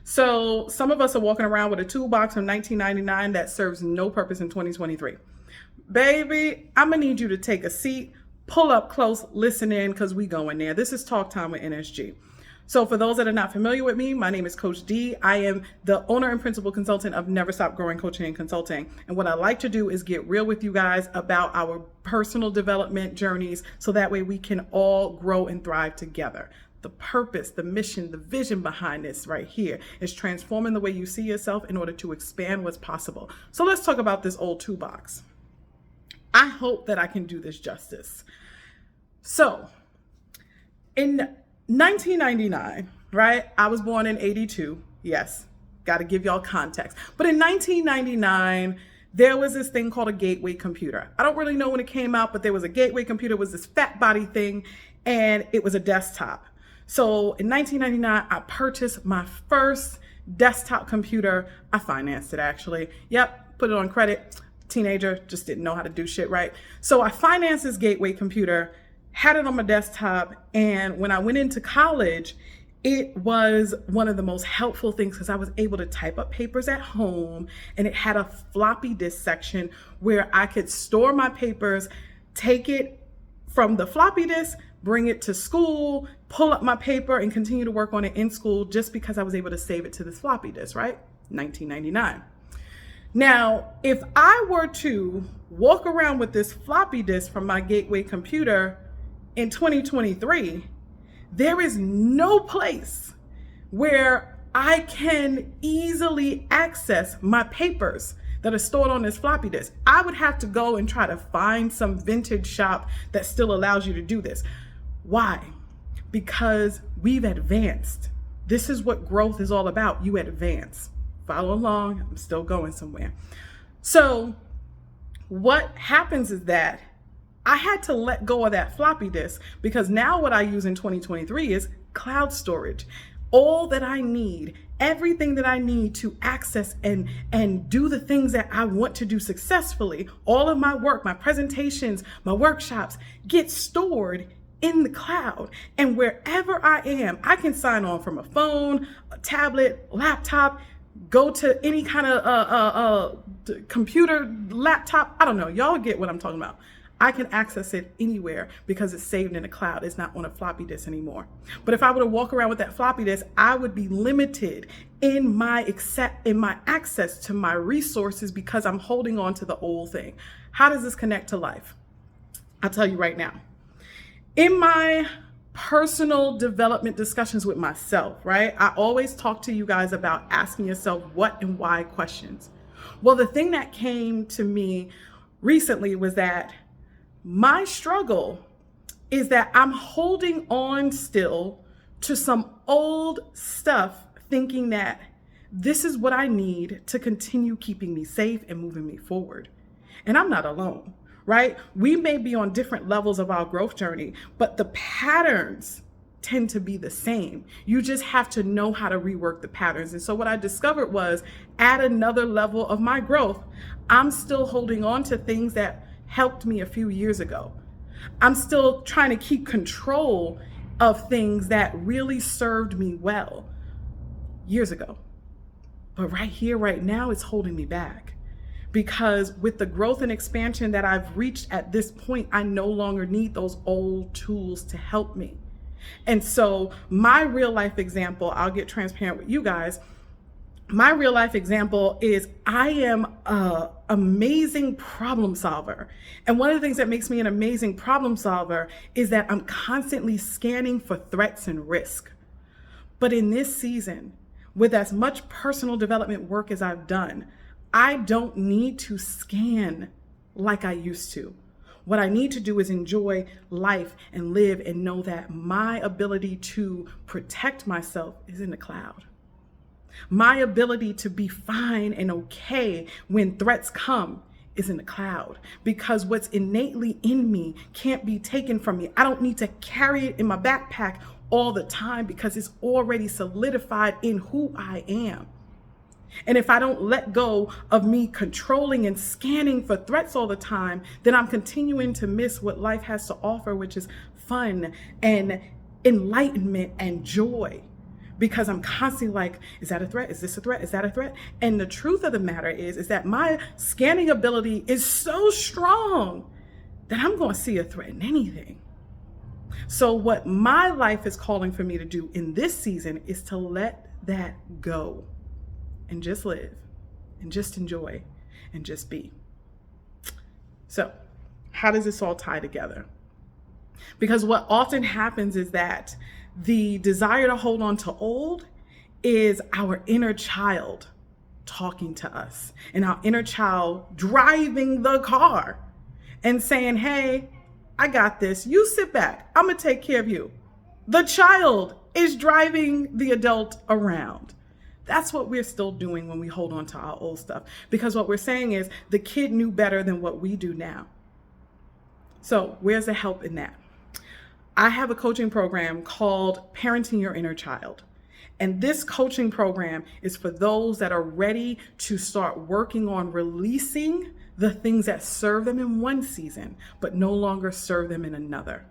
So some of us are walking around with a toolbox from 1999 that serves no purpose in 2023. Baby, I'm gonna need you to take a seat, pull up close, listen in, because we going there. This is Talk Time with NSG. So for those that are not familiar with me, my name is Coach D. I am the owner and principal consultant of Never Stop Growing Coaching and Consulting. And what I like to do is get real with you guys about our personal development journeys so that way we can all grow and thrive together. The purpose, the mission, the vision behind this right here is transforming the way you see yourself in order to expand what's possible. So let's talk about this old toolbox. I hope that I can do this justice. So in 1999, right? I was born in 82. Yes, got to give y'all context. But in 1999, there was this thing called a gateway computer. I don't really know when it came out, but there was a gateway computer. It was this fat body thing, and it was a desktop. So in 1999, I purchased my first desktop computer. I financed it actually. Yep, put it on credit. Teenager, just didn't know how to do shit right. So I financed this gateway computer, had it on my desktop, and when I went into college, it was one of the most helpful things because I was able to type up papers at home, and it had a floppy disk section where I could store my papers, take it from the floppy disk, bring it to school, pull up my paper, and continue to work on it in school just because I was able to save it to this floppy disk, right? 1999. Now, if I were to walk around with this floppy disk from my gateway computer in 2023, there is no place where I can easily access my papers that are stored on this floppy disk. I would have to go and try to find some vintage shop that still allows you to do this. Why? Because we've advanced. This is what growth is all about. You advance. Follow along. I'm still going somewhere. So what happens is that I had to let go of that floppy disk because now what I use in 2023 is cloud storage. All that I need, everything that I need to access and do the things that I want to do successfully, all of my work, my presentations, my workshops get stored in the cloud. And wherever I am, I can sign on from a phone, a tablet, laptop, go to any kind of computer, laptop. I don't know. Y'all get what I'm talking about. I can access it anywhere because it's saved in the cloud. It's not on a floppy disk anymore. But if I were to walk around with that floppy disk, I would be limited in my access to my resources because I'm holding on to the old thing. How does this connect to life? I'll tell you right now. In my personal development discussions with myself, right? I always talk to you guys about asking yourself what and why questions. Well, the thing that came to me recently was that my struggle is that I'm holding on still to some old stuff, thinking that this is what I need to continue keeping me safe and moving me forward. And I'm not alone, right? We may be on different levels of our growth journey, but the patterns tend to be the same. You just have to know how to rework the patterns. And so what I discovered was at another level of my growth, I'm still holding on to things that helped me a few years ago. I'm still trying to keep control of things that really served me well years ago. But right here, right now, it's holding me back. Because with the growth and expansion that I've reached at this point, I no longer need those old tools to help me. And so my real life example, I'll get transparent with you guys. My real life example is I am an amazing problem solver. And one of the things that makes me an amazing problem solver is that I'm constantly scanning for threats and risk. But in this season, with as much personal development work as I've done, I don't need to scan like I used to. What I need to do is enjoy life and live and know that my ability to protect myself is in the cloud. My ability to be fine and okay when threats come is in the cloud because what's innately in me can't be taken from me. I don't need to carry it in my backpack all the time because it's already solidified in who I am. And if I don't let go of me controlling and scanning for threats all the time, then I'm continuing to miss what life has to offer, which is fun and enlightenment and joy. because I'm constantly like, is that a threat? Is this a threat? Is that a threat? And the truth of the matter is that my scanning ability is so strong that I'm going to see a threat in anything. So what my life is calling for me to do in this season is to let that go and just live and just enjoy and just be. So how does this all tie together? Because what often happens is that the desire to hold on to old is our inner child talking to us, and our inner child driving the car and saying, hey, I got this. You sit back. I'm going to take care of you. The child is driving the adult around. That's what we're still doing when we hold on to our old stuff, because what we're saying is the kid knew better than what we do now. So where's the help in that? I have a coaching program called Parenting Your Inner Child. And this coaching program is for those that are ready to start working on releasing the things that serve them in one season, but no longer serve them in another.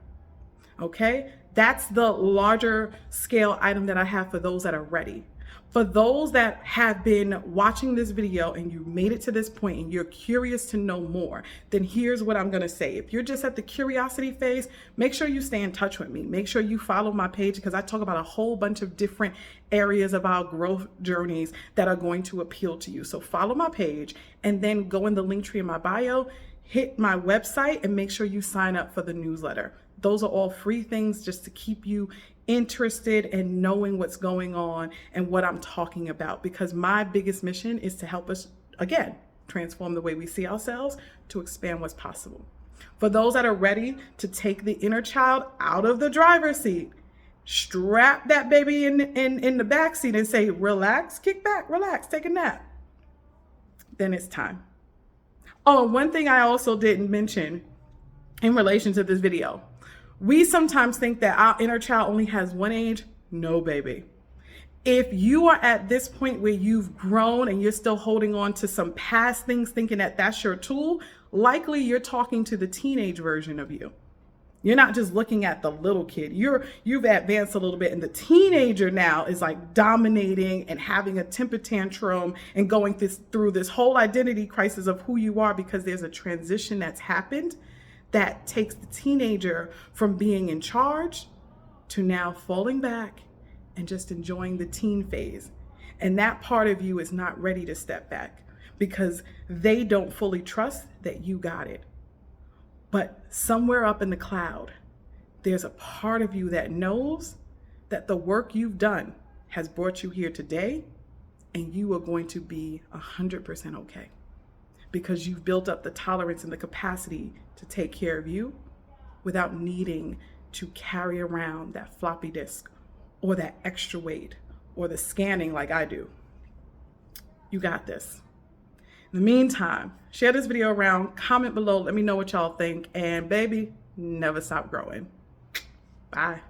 Okay? That's the larger scale item that I have for those that are ready. For those that have been watching this video and you made it to this point and you're curious to know more, then here's what I'm going to say. If you're just at the curiosity phase, make sure you stay in touch with me. Make sure you follow my page, because I talk about a whole bunch of different areas of our growth journeys that are going to appeal to you. So follow my page and then go in the link tree in my bio, hit my website, and make sure you sign up for the newsletter. Those are all free things just to keep you interested in knowing what's going on and what I'm talking about, because my biggest mission is to help us, again, transform the way we see ourselves to expand what's possible. For those that are ready to take the inner child out of the driver's seat, strap that baby in the back seat and say, relax, kick back, relax, take a nap, then it's time. Oh, one thing I also didn't mention in relation to this video. We sometimes think that our inner child only has one age. No, baby. If you are at this point where you've grown and you're still holding on to some past things, thinking that that's your tool, likely you're talking to the teenage version of you. You're not just looking at the little kid. You've advanced a little bit, and the teenager now is like dominating and having a temper tantrum and going through this whole identity crisis of who you are, because there's a transition that's happened that takes the teenager from being in charge to now falling back and just enjoying the teen phase. And that part of you is not ready to step back because they don't fully trust that you got it. But somewhere up in the cloud, there's a part of you that knows that the work you've done has brought you here today, and you are going to be 100% okay. Because you've built up the tolerance and the capacity to take care of you without needing to carry around that floppy disk or that extra weight or the scanning like I do. You got this. In the meantime, share this video around, comment below, let me know what y'all think, and baby, never stop growing. Bye.